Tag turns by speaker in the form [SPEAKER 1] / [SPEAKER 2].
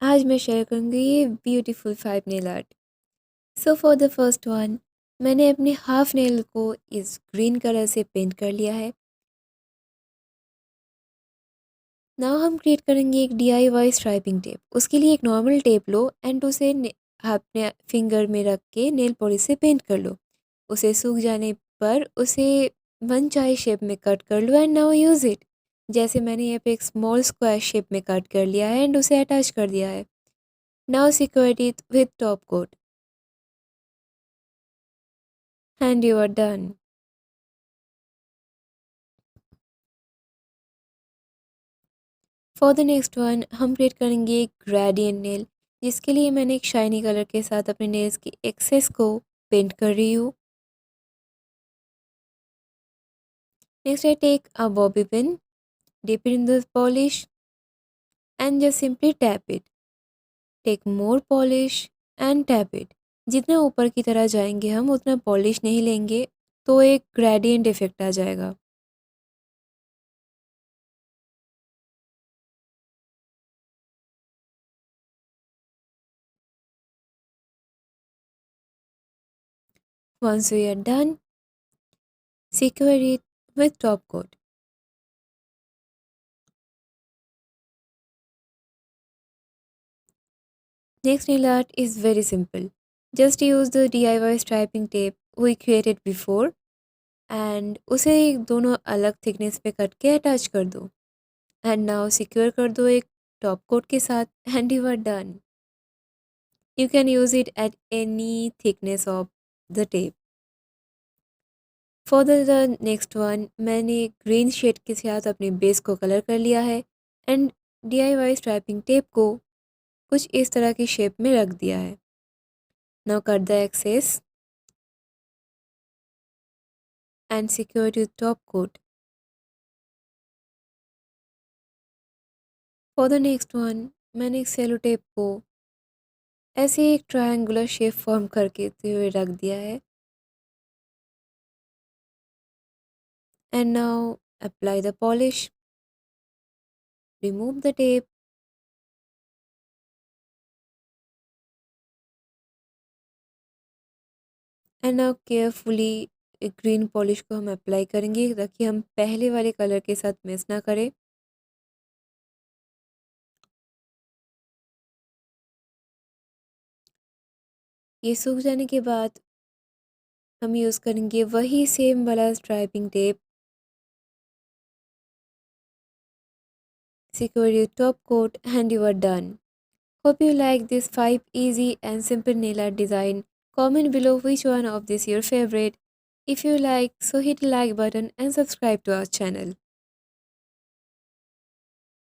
[SPEAKER 1] आज मैं शेयर करूँगी ये beautiful 5 nail art. So for the first one, मैंने अपने हाफ नेल को इस ग्रीन कलर से पेंट कर लिया है। नाउ हम क्रिएट करेंगे एक DIY स्ट्राइपिंग टेप। उसके लिए एक नॉर्मल टेप लो एंड उसे अपने फिंगर में रख के नेल पॉलिश से पेंट कर लो। उसे सूख जाने पर उसे वन चाहे शेप में कट कर लो एंड नाउ यूज़ इट। जैसे मैंने यहाँ पे एक स्मॉल स्क्वायर शेप में कट कर लिया है एंड उसे अटैच कर दिया है। Now secure it with top coat and you are done. For the next one हम क्रिएट करेंगे एक ग्रेडियंट नेल, जिसके लिए मैंने एक शाइनी कलर के साथ अपने नेल्स की एक्सेस को पेंट कर रही हूँ। Next I take a bobby pin, dip it in the polish and just simply tap it. Take more polish and tap it. जितना ऊपर की तरह जाएंगे हम उतना पॉलिश नहीं लेंगे तो एक ग्रेडियंट इफेक्ट आ जाएगा। Once we are done, secure it with top coat. Next nail art is very simple. Just use the DIY striping tape we created before and उसे दोनों अलग थिकनेस पे कट के अटैच कर दो एंड नाउ सिक्योर कर दो एक टॉप कोट के साथ and you are done. You can use it at any thickness of the tape. For the next one मैंने ग्रीन शेड के साथ अपने बेस को कलर कर लिया है एंड DIY स्ट्राइपिंग टेप को कुछ इस तरह की शेप में रख दिया है। Now cut the excess and secure your top coat. For the next one मैंने एक सेलो टेप को ऐसे एक ट्रायंगुलर शेप फॉर्म करके हुए रख दिया है and now apply the polish, remove the tape and now carefully green polish को हम अप्लाई करेंगे ताकि हम पहले वाले कलर के साथ मिक्स ना करें। ये सूख जाने के बाद हम यूज़ करेंगे वही सेम वाला striping tape, secure your top coat and you are done. Hope you like this 5 easy and simple nail art design. Comment below which one of this your favorite. If you like, so hit the like button and subscribe to our channel.